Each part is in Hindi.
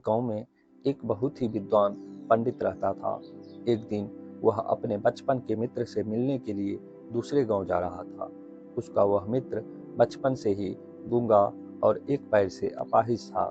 एक गांव में एक बहुत ही विद्वान पंडित रहता था। एक दिन वह अपने बचपन के मित्र से मिलने के लिए दूसरे गांव जा रहा था। उसका वह मित्र बचपन से ही गूंगा और एक पैर से अपाहिज था।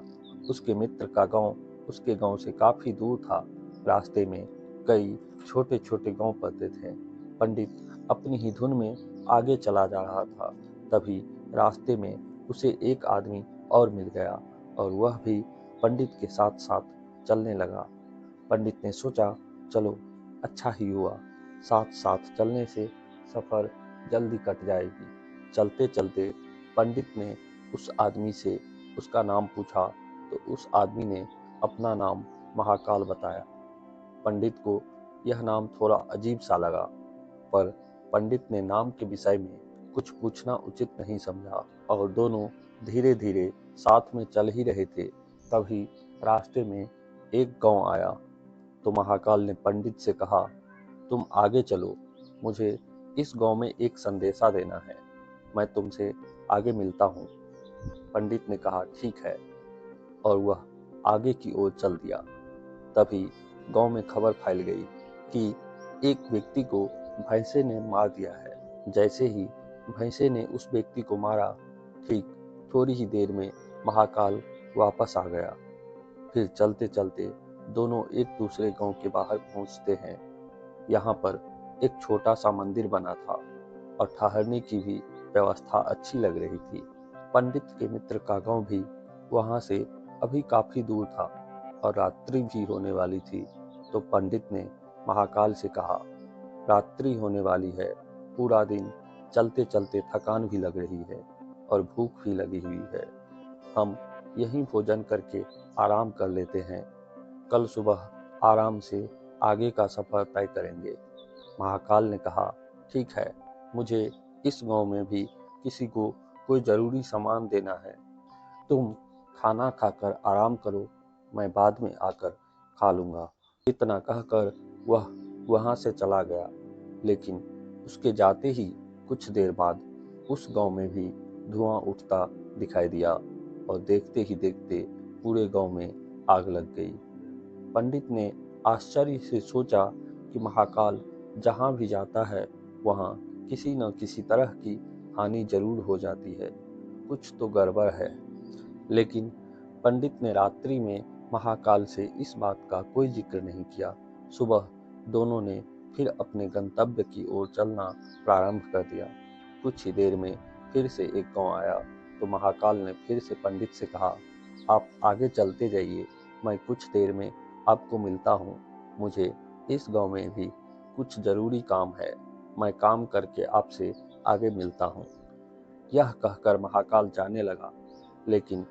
उसके मित्र का गांव उसके गांव से काफी दूर था। रास्ते में कई छोटे छोटे गांव पड़ते थे। पंडित अपनी ही धुन में आगे चला जा रहा था। तभी रास्ते में उसे एक आदमी और मिल गया और वह भी पंडित के साथ साथ चलने लगा। पंडित ने सोचा, चलो अच्छा ही हुआ, साथ साथ चलने से सफर जल्दी कट जाएगी। चलते चलते पंडित ने उस आदमी से उसका नाम पूछा तो उस आदमी ने अपना नाम महाकाल बताया। पंडित को यह नाम थोड़ा अजीब सा लगा, पर पंडित ने नाम के विषय में कुछ पूछना उचित नहीं समझा और दोनों धीरे धीरे साथ में चल ही रहे थे। तभी रास्ते में एक गांव आया तो महाकाल ने पंडित से कहा, तुम आगे चलो, मुझे इस गांव में एक संदेशा देना है, मैं तुमसे आगे मिलता हूँ। पंडित ने कहा, ठीक है, और वह आगे की ओर चल दिया। तभी गांव में खबर फैल गई कि एक व्यक्ति को भैंसे ने मार दिया है। जैसे ही भैंसे ने उस व्यक्ति को मारा, ठीक थोड़ी ही देर में महाकाल वापस आ गया। फिर चलते चलते दोनों एक दूसरे गांव के बाहर पहुंचते हैं। यहाँ पर एक छोटा सा मंदिर बना था और ठहरने की भी व्यवस्था अच्छी लग रही थी। पंडित के मित्र का गांव भी वहां से अभी काफी दूर था और रात्रि भी होने वाली थी। तो पंडित ने महाकाल से कहा, रात्रि होने वाली है, पूरा दिन चलते चलते थकान भी लग रही है और भूख भी लगी हुई है, हम यहीं भोजन करके आराम कर लेते हैं, कल सुबह आराम से आगे का सफर तय करेंगे। महाकाल ने कहा, ठीक है, मुझे इस गांव में भी किसी को कोई जरूरी सामान देना है, तुम खाना खाकर आराम करो, मैं बाद में आकर खा लूंगा। इतना कहकर वह वहां से चला गया। लेकिन उसके जाते ही कुछ देर बाद उस गांव में भी धुआं उठता दिखाई दिया और देखते ही देखते पूरे गांव में आग लग गई। पंडित ने आश्चर्य से सोचा कि महाकाल जहां भी जाता है वहां किसी न किसी तरह की हानि जरूर हो जाती है, कुछ तो गड़बड़ है। लेकिन पंडित ने रात्रि में महाकाल से इस बात का कोई जिक्र नहीं किया। सुबह दोनों ने फिर अपने गंतव्य की ओर चलना प्रारंभ कर दिया। कुछ ही देर में फिर से एक गांव आया तो महाकाल ने फिर से पंडित से कहा, आप आगे चलते जाइए, मैं कुछ देर में आपको मिलता हूँ, मुझे इस गांव में भी कुछ जरूरी काम है, मैं काम करके आपसे आगे मिलता हूँ। यह कहकर महाकाल जाने लगा। लेकिन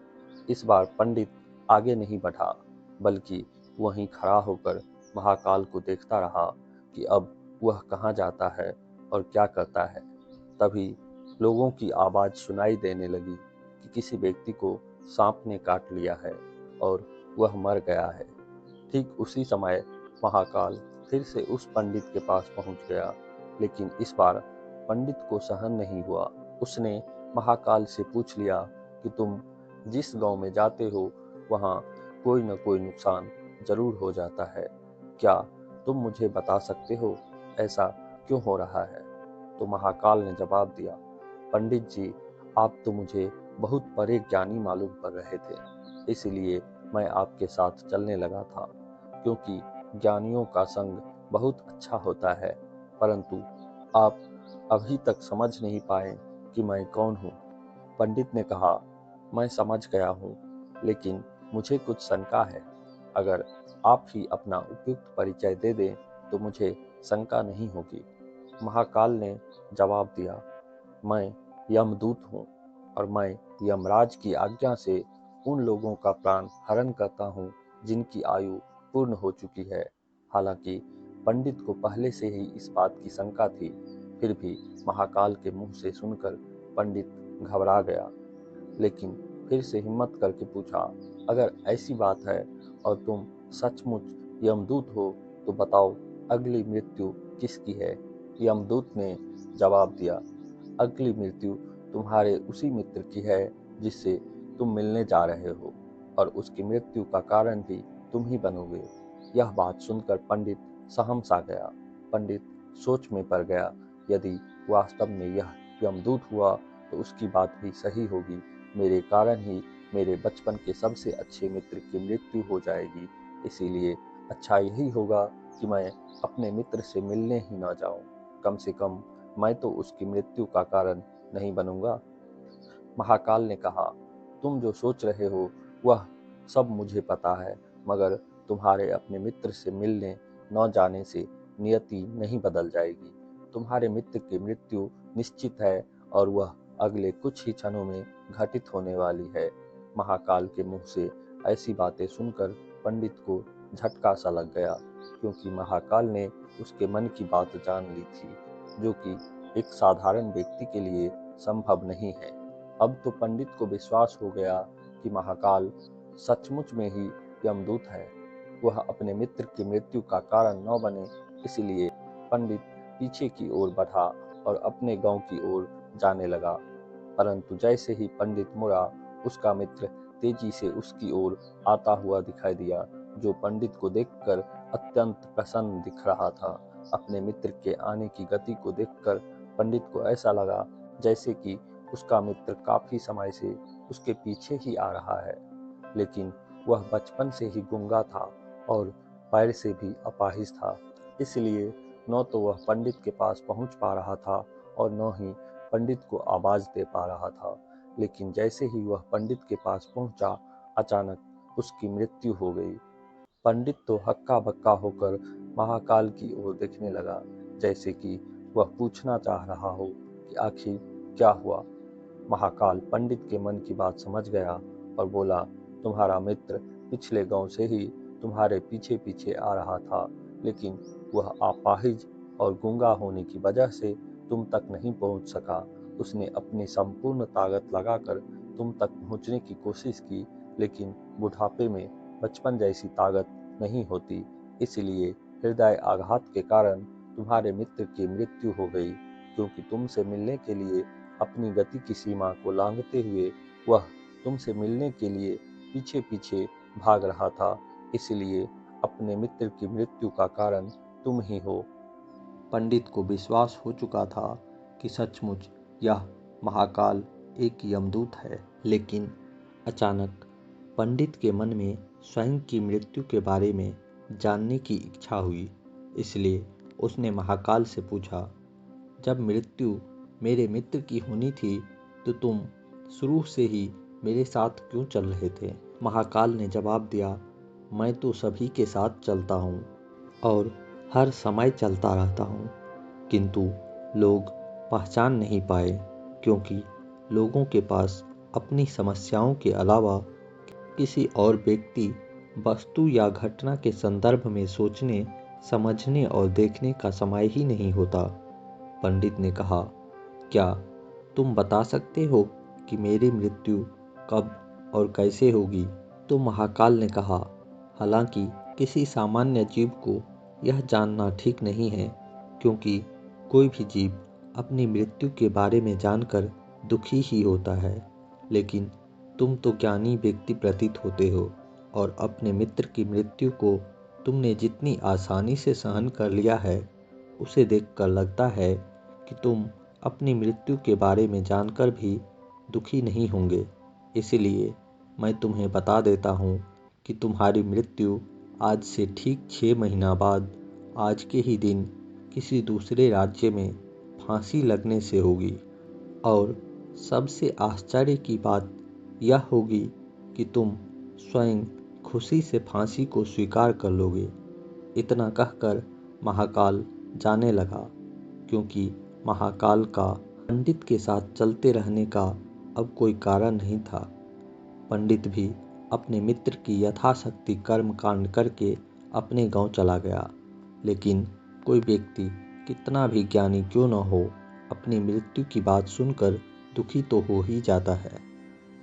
इस बार पंडित आगे नहीं बढ़ा, बल्कि वहीं खड़ा होकर महाकाल को देखता रहा कि अब वह कहाँ जाता है और क्या करता है। तभी लोगों की आवाज सुनाई देने लगी कि किसी व्यक्ति को सांप ने काट लिया है और वह मर गया है। ठीक उसी समय महाकाल फिर से उस पंडित के पास पहुंच गया। लेकिन इस बार पंडित को सहन नहीं हुआ। उसने महाकाल से पूछ लिया कि तुम जिस गांव में जाते हो वहां कोई न कोई नुकसान जरूर हो जाता है, क्या तुम मुझे बता सकते हो ऐसा क्यों हो रहा है? तो महाकाल ने जवाब दिया, पंडित जी, आप तो मुझे बहुत बड़े ज्ञानी मालूम पड़ रहे थे, इसलिए मैं आपके साथ चलने लगा था, क्योंकि ज्ञानियों का संग बहुत अच्छा होता है, परंतु आप अभी तक समझ नहीं पाए कि मैं कौन हूँ। पंडित ने कहा, मैं समझ गया हूँ, लेकिन मुझे कुछ शंका है। अगर आप ही अपना उपयुक्त परिचय दे दें तो मुझे शंका नहीं होगी। महाकाल ने जवाब दिया, मैं यमदूत हूँ और मैं यमराज की आज्ञा से उन लोगों का प्राण हरण करता हूँ जिनकी आयु पूर्ण हो चुकी है। हालांकि पंडित को पहले से ही इस बात की शंका थी, फिर भी महाकाल के मुंह से सुनकर पंडित घबरा गया। लेकिन फिर से हिम्मत करके पूछा, अगर ऐसी बात है और तुम सचमुच यमदूत हो तो बताओ, अगली मृत्यु किसकी है? यमदूत ने जवाब दिया, अगली मृत्यु तुम्हारे उसी मित्र की है जिससे तुम मिलने जा रहे हो, और उसकी मृत्यु का कारण भी तुम ही बनोगे। यह बात सुनकर पंडित सहम सा गया। पंडित सोच में पड़ गया, यदि वास्तव में यह यमदूत हुआ तो उसकी बात भी सही होगी। मेरे कारण ही मेरे बचपन के सबसे अच्छे मित्र की मृत्यु हो जाएगी, इसीलिए अच्छा यही होगा कि मैं अपने मित्र से मिलने ही ना जाऊं। कम से कम मैं तो उसकी मृत्यु का कारण नहीं बनूंगा। महाकाल ने कहा, तुम जो सोच रहे हो वह सब मुझे पता है, मगर तुम्हारे अपने मित्र से मिलने न जाने से नियति नहीं बदल जाएगी। तुम्हारे मित्र की मृत्यु निश्चित है और वह अगले कुछ ही क्षणों में घटित होने वाली है। महाकाल के मुंह से ऐसी बातें सुनकर पंडित को झटका सा लग गया, क्योंकि महाकाल ने उसके मन की बात जान ली थी, जो कि एक साधारण व्यक्ति के लिए संभव नहीं है। अब तो पंडित को विश्वास हो गया कि महाकाल सचमुच में ही यमदूत है। वह अपने मित्र की मृत्यु का कारण न बने, इसलिए पंडित पीछे की ओर बढ़ा और अपने गांव की ओर जाने लगा। परंतु जैसे ही पंडित मुड़ा, उसका मित्र तेजी से उसकी ओर आता हुआ दिखाई दिया, जो पंडित को देखकर अत्यंत प्रसन्न दिख रहा था। अपने मित्र के आने की गति को देखकर पंडित को ऐसा लगा जैसे कि उसका मित्र काफी समय से उसके पीछे ही आ रहा है, लेकिन वह बचपन से ही गूंगा था और पैर से भी अपाहिज था, इसलिए न तो वह पंडित के पास पहुंच पा रहा था और न ही पंडित को आवाज दे पा रहा था। लेकिन जैसे ही वह पंडित के पास पहुंचा, अचानक उसकी मृत्यु हो गई। पंडित तो हक्का बक्का होकर महाकाल की ओर देखने लगा, जैसे कि वह पूछना चाह रहा हो कि आखिर क्या हुआ। महाकाल पंडित के मन की बात समझ गया और बोला, तुम्हारा मित्र पिछले गांव से ही तुम्हारे पीछे पीछे आ रहा था, लेकिन वह अपाहिज और गूंगा होने की वजह से तुम तक नहीं पहुंच सका। उसने अपनी संपूर्ण ताकत लगाकर तुम तक पहुंचने की कोशिश की, लेकिन बुढ़ापे में बचपन जैसी ताकत नहीं होती, इसलिए हृदय आघात के कारण तुम्हारे मित्र की मृत्यु हो गई। क्योंकि तुमसे मिलने के लिए अपनी गति की सीमा को लांघते हुए वह तुमसे मिलने के लिए पीछे पीछे भाग रहा था, इसलिए अपने मित्र की मृत्यु का कारण तुम ही हो। पंडित को विश्वास हो चुका था कि सचमुच यह महाकाल एक यमदूत है, लेकिन अचानक पंडित के मन में स्वयं की मृत्यु के बारे में जानने की इच्छा हुई। इसलिए उसने महाकाल से पूछा, जब मृत्यु मेरे मित्र की होनी थी तो तुम शुरू से ही मेरे साथ क्यों चल रहे थे? महाकाल ने जवाब दिया, मैं तो सभी के साथ चलता हूँ और हर समय चलता रहता हूँ, किंतु लोग पहचान नहीं पाए, क्योंकि लोगों के पास अपनी समस्याओं के अलावा किसी और व्यक्ति, वस्तु या घटना के संदर्भ में सोचने, समझने और देखने का समय ही नहीं होता। पंडित ने कहा, क्या तुम बता सकते हो कि मेरी मृत्यु कब और कैसे होगी? तो महाकाल ने कहा, हालांकि किसी सामान्य जीव को यह जानना ठीक नहीं है, क्योंकि कोई भी जीव अपनी मृत्यु के बारे में जानकर दुखी ही होता है, लेकिन तुम तो ज्ञानी व्यक्ति प्रतीत होते हो और अपने मित्र की मृत्यु को तुमने जितनी आसानी से सहन कर लिया है, उसे देखकर लगता है कि तुम अपनी मृत्यु के बारे में जानकर भी दुखी नहीं होंगे। इसलिए मैं तुम्हें बता देता हूँ कि तुम्हारी मृत्यु आज से ठीक 6 महीना बाद आज के ही दिन किसी दूसरे राज्य में फांसी लगने से होगी। और सबसे आश्चर्य की बात यह होगी कि तुम स्वयं खुशी से फांसी को स्वीकार कर लोगे। इतना कहकर महाकाल जाने लगा, क्योंकि महाकाल का पंडित के साथ चलते रहने का अब कोई कारण नहीं था। पंडित भी अपने मित्र की यथाशक्ति कर्म कांड करके अपने गांव चला गया, लेकिन कोई व्यक्ति कितना भी ज्ञानी क्यों न हो, अपनी मृत्यु की बात सुनकर दुखी तो हो ही जाता है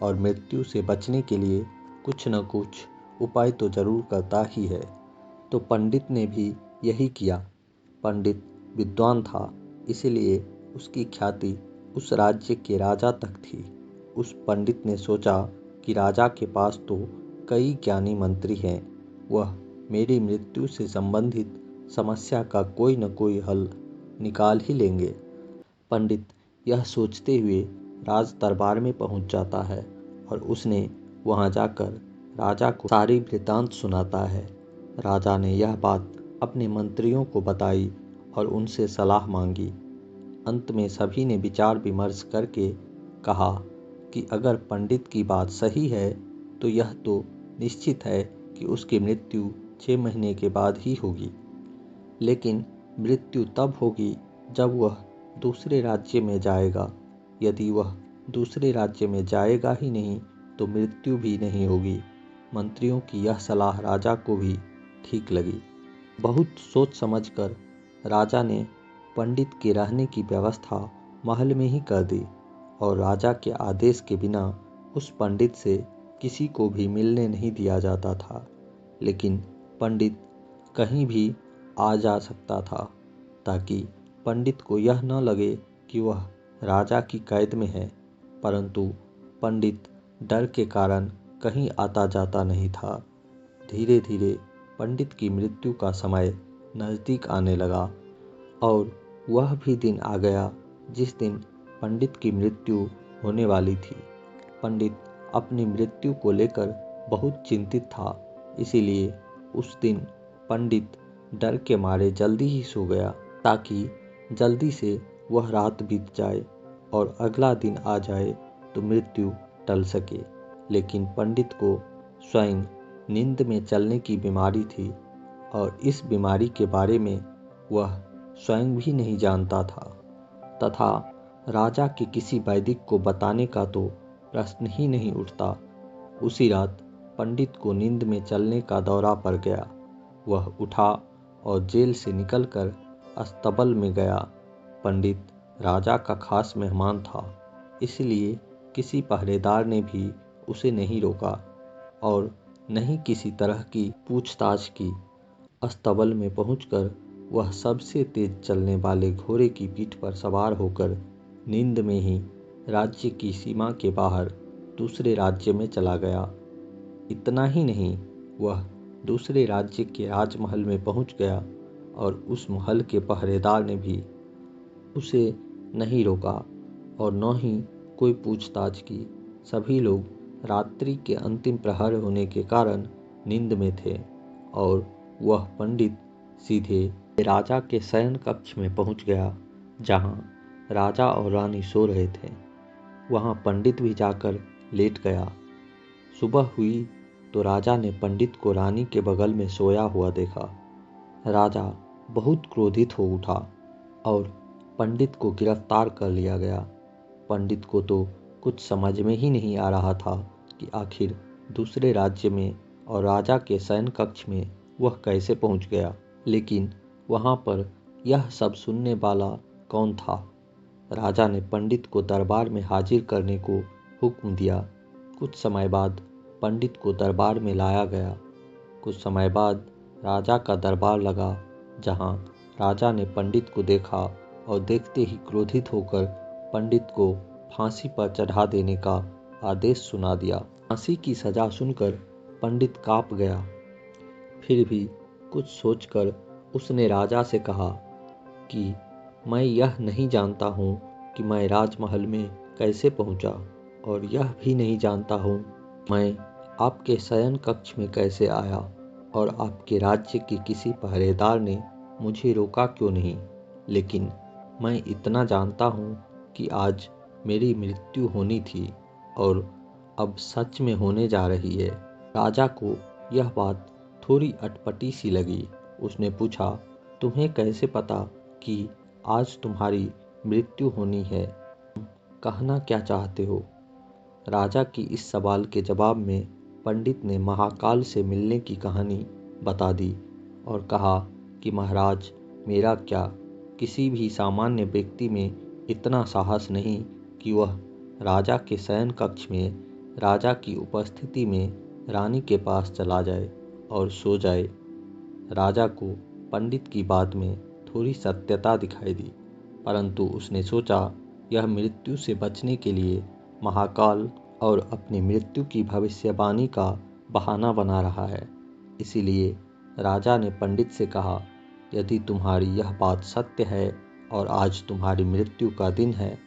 और मृत्यु से बचने के लिए कुछ न कुछ उपाय तो जरूर करता ही है। तो पंडित ने भी यही किया। पंडित विद्वान था, इसलिए उसकी ख्याति उस राज्य के राजा तक थी। उस पंडित ने सोचा कि राजा के पास तो कई ज्ञानी मंत्री हैं, वह मेरी मृत्यु से संबंधित समस्या का कोई न कोई हल निकाल ही लेंगे। पंडित यह सोचते हुए राज दरबार में पहुंच जाता है और उसने वहां जाकर राजा को सारी वृत्तांत सुनाता है। राजा ने यह बात अपने मंत्रियों को बताई और उनसे सलाह मांगी। अंत में सभी ने विचार विमर्श करके कहा कि अगर पंडित की बात सही है तो यह तो निश्चित है कि उसकी मृत्यु 6 महीने के बाद ही होगी। लेकिन मृत्यु तब होगी जब वह दूसरे राज्य में जाएगा। यदि वह दूसरे राज्य में जाएगा ही नहीं तो मृत्यु भी नहीं होगी। मंत्रियों की यह सलाह राजा को भी ठीक लगी। बहुत सोच समझकर राजा ने पंडित के रहने की व्यवस्था महल में ही कर दी और राजा के आदेश के बिना उस पंडित से किसी को भी मिलने नहीं दिया जाता था। लेकिन पंडित कहीं भी आ जा सकता था ताकि पंडित को यह न लगे कि वह राजा की कैद में है। परंतु पंडित डर के कारण कहीं आता जाता नहीं था। धीरे धीरे पंडित की मृत्यु का समय नज़दीक आने लगा और वह भी दिन आ गया जिस दिन पंडित की मृत्यु होने वाली थी। पंडित अपनी मृत्यु को लेकर बहुत चिंतित था, इसीलिए उस दिन पंडित डर के मारे जल्दी ही सो गया ताकि जल्दी से वह रात बीत जाए और अगला दिन आ जाए तो मृत्यु टल सके। लेकिन पंडित को स्वयं नींद में चलने की बीमारी थी और इस बीमारी के बारे में वह स्वयं भी नहीं जानता था तथा राजा के किसी वैदिक को बताने का तो प्रश्न ही नहीं उठता। उसी रात पंडित को नींद में चलने का दौरा पड़ गया। वह उठा और जेल से निकलकर अस्तबल में गया। पंडित राजा का खास मेहमान था, इसलिए किसी पहरेदार ने भी उसे नहीं रोका और न ही किसी तरह की पूछताछ की। अस्तबल में पहुंचकर वह सबसे तेज चलने वाले घोड़े की पीठ पर सवार होकर नींद में ही राज्य की सीमा के बाहर दूसरे राज्य में चला गया। इतना ही नहीं, वह दूसरे राज्य के राजमहल में पहुंच गया और उस महल के पहरेदार ने भी उसे नहीं रोका और न ही कोई पूछताछ की। सभी लोग रात्रि के अंतिम प्रहर होने के कारण नींद में थे और वह पंडित सीधे राजा के शयन कक्ष में पहुंच गया, जहां राजा और रानी सो रहे थे। वहां पंडित भी जाकर लेट गया। सुबह हुई तो राजा ने पंडित को रानी के बगल में सोया हुआ देखा। राजा बहुत क्रोधित हो उठा और पंडित को गिरफ्तार कर लिया गया। पंडित को तो कुछ समझ में ही नहीं आ रहा था कि आखिर दूसरे राज्य में और राजा के शयन कक्ष में वह कैसे पहुंच गया। लेकिन वहां पर यह सब सुनने वाला कौन था। राजा ने पंडित को दरबार में हाजिर करने को हुक्म दिया। कुछ समय बाद पंडित को दरबार में लाया गया। कुछ समय बाद राजा का दरबार लगा, जहां राजा ने पंडित को देखा और देखते ही क्रोधित होकर पंडित को फांसी पर चढ़ा देने का आदेश सुना दिया। फांसी की सजा सुनकर पंडित कांप गया। फिर भी कुछ सोचकर उसने राजा से कहा कि मैं यह नहीं जानता हूँ कि मैं राजमहल में कैसे पहुँचा और यह भी नहीं जानता हूँ मैं आपके शयन कक्ष में कैसे आया और आपके राज्य के किसी पहरेदार ने मुझे रोका क्यों नहीं। लेकिन मैं इतना जानता हूँ कि आज मेरी मृत्यु होनी थी और अब सच में होने जा रही है। राजा को यह बात थोड़ी अटपटी सी लगी। उसने पूछा, तुम्हें कैसे पता कि आज तुम्हारी मृत्यु होनी है? कहना क्या चाहते हो? राजा की इस सवाल के जवाब में पंडित ने महाकाल से मिलने की कहानी बता दी और कहा कि महाराज, मेरा क्या, किसी भी सामान्य व्यक्ति में इतना साहस नहीं कि वह राजा के शयन कक्ष में राजा की उपस्थिति में रानी के पास चला जाए और सो जाए। राजा को पंडित की बात में थोड़ी सत्यता दिखाई दी, परंतु उसने सोचा यह मृत्यु से बचने के लिए महाकाल और अपनी मृत्यु की भविष्यवाणी का बहाना बना रहा है। इसीलिए राजा ने पंडित से कहा, यदि तुम्हारी यह बात सत्य है और आज तुम्हारी मृत्यु का दिन है,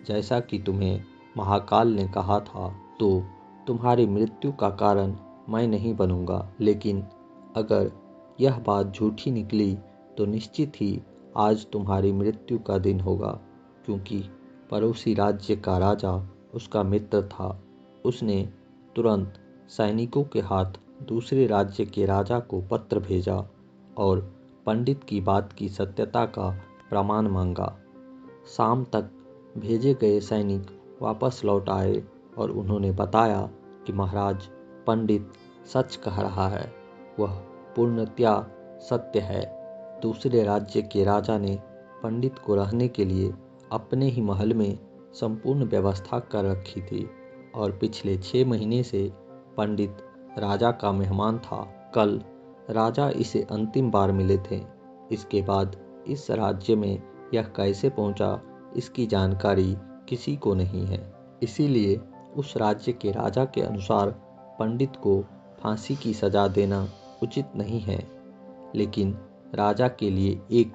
जैसा कि तुम्हें महाकाल ने कहा था, तो तुम्हारी मृत्यु का कारण मैं नहीं बनूंगा। लेकिन अगर यह बात झूठी निकली तो निश्चित ही आज तुम्हारी मृत्यु का दिन होगा, क्योंकि पड़ोसी राज्य का राजा उसका मित्र था। उसने तुरंत सैनिकों के हाथ दूसरे राज्य के राजा को पत्र भेजा और पंडित की बात की सत्यता का प्रमाण मांगा। शाम तक भेजे गए सैनिक वापस लौट आए और उन्होंने बताया कि महाराज, पंडित सच कह रहा है, वह पूर्णतया सत्य है। दूसरे राज्य के राजा ने पंडित को रहने के लिए अपने ही महल में संपूर्ण व्यवस्था कर रखी थी और पिछले 6 महीने से पंडित राजा का मेहमान था। कल राजा इसे अंतिम बार मिले थे। इसके बाद इस राज्य में यह कैसे पहुंचा, इसकी जानकारी किसी को नहीं है। इसीलिए उस राज्य के राजा के अनुसार पंडित को फांसी की सजा देना उचित नहीं है। लेकिन राजा के लिए एक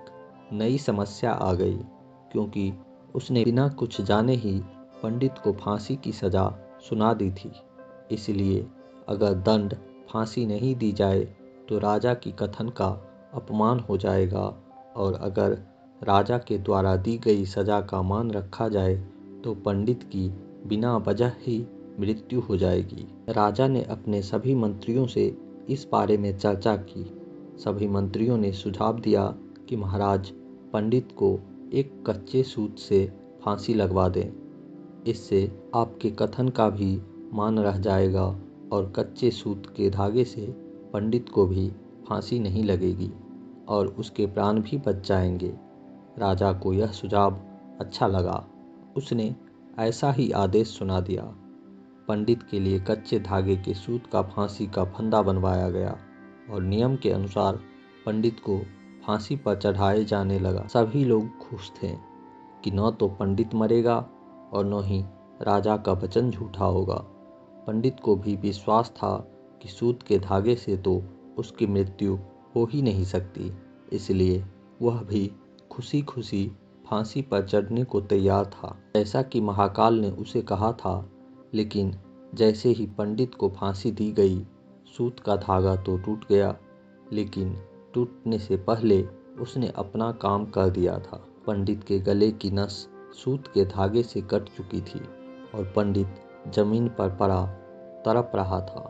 नई समस्या आ गई, क्योंकि उसने बिना कुछ जाने ही पंडित को फांसी की सजा सुना दी थी। इसलिए अगर दंड फांसी नहीं दी जाए तो राजा की कथन का अपमान हो जाएगा, और अगर राजा के द्वारा दी गई सजा का मान रखा जाए तो पंडित की बिना वजह ही मृत्यु हो जाएगी। राजा ने अपने सभी मंत्रियों से इस बारे में चर्चा की। सभी मंत्रियों ने सुझाव दिया कि महाराज, पंडित को एक कच्चे सूत से फांसी लगवा दें। इससे आपके कथन का भी मान रह जाएगा और कच्चे सूत के धागे से पंडित को भी फांसी नहीं लगेगी और उसके प्राण भी बच जाएंगे। राजा को यह सुझाव अच्छा लगा। उसने ऐसा ही आदेश सुना दिया। पंडित के लिए कच्चे धागे के सूत का फांसी का फंदा बनवाया गया और नियम के अनुसार पंडित को फांसी पर चढ़ाए जाने लगा। सभी लोग खुश थे कि न तो पंडित मरेगा और न ही राजा का वचन झूठा होगा। पंडित को भी विश्वास था कि सूत के धागे से तो उसकी मृत्यु हो ही नहीं सकती, इसलिए वह भी खुशी खुशी फांसी पर चढ़ने को तैयार था, जैसा कि महाकाल ने उसे कहा था। लेकिन जैसे ही पंडित को फांसी दी गई, सूत का धागा तो टूट गया, लेकिन टूटने से पहले उसने अपना काम कर दिया था। पंडित के गले की नस सूत के धागे से कट चुकी थी और पंडित जमीन पर पड़ा तड़प रहा था।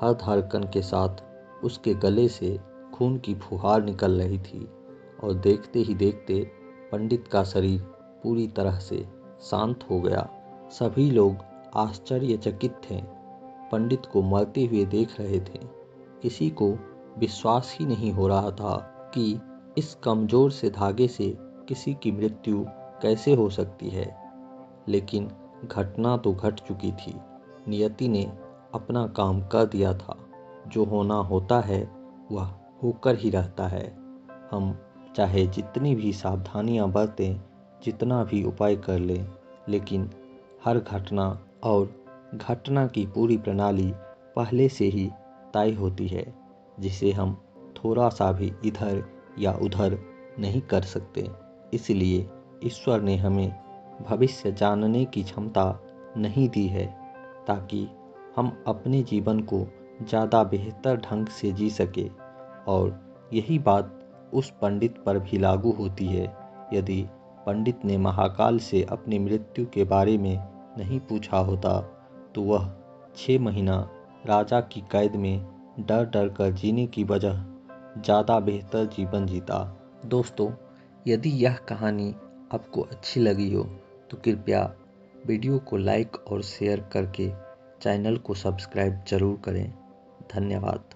हर धड़कन के साथ उसके गले से खून की फुहार निकल रही थी और देखते ही देखते पंडित का शरीर पूरी तरह से शांत हो गया। सभी लोग आश्चर्यचकित थे, पंडित को मरते हुए देख रहे थे। किसी को विश्वास ही नहीं हो रहा था कि इस कमजोर से धागे से किसी की मृत्यु कैसे हो सकती है। लेकिन घटना तो घट चुकी थी। नियति ने अपना काम कर दिया था। जो होना होता है वह होकर ही रहता है। हम चाहे जितनी भी सावधानियां बरतें, जितना भी उपाय कर लें, लेकिन हर घटना और घटना की पूरी प्रणाली पहले से ही तय होती है, जिसे हम थोड़ा सा भी इधर या उधर नहीं कर सकते। इसलिए ईश्वर ने हमें भविष्य जानने की क्षमता नहीं दी है, ताकि हम अपने जीवन को ज़्यादा बेहतर ढंग से जी सके। और यही बात उस पंडित पर भी लागू होती है। यदि पंडित ने महाकाल से अपनी मृत्यु के बारे में नहीं पूछा होता तो वह 6 महीना राजा की कैद में डर डर कर जीने की वजह ज़्यादा बेहतर जीवन जीता। दोस्तों, यदि यह कहानी आपको अच्छी लगी हो तो कृपया वीडियो को लाइक और शेयर करके चैनल को सब्सक्राइब जरूर करें। धन्यवाद।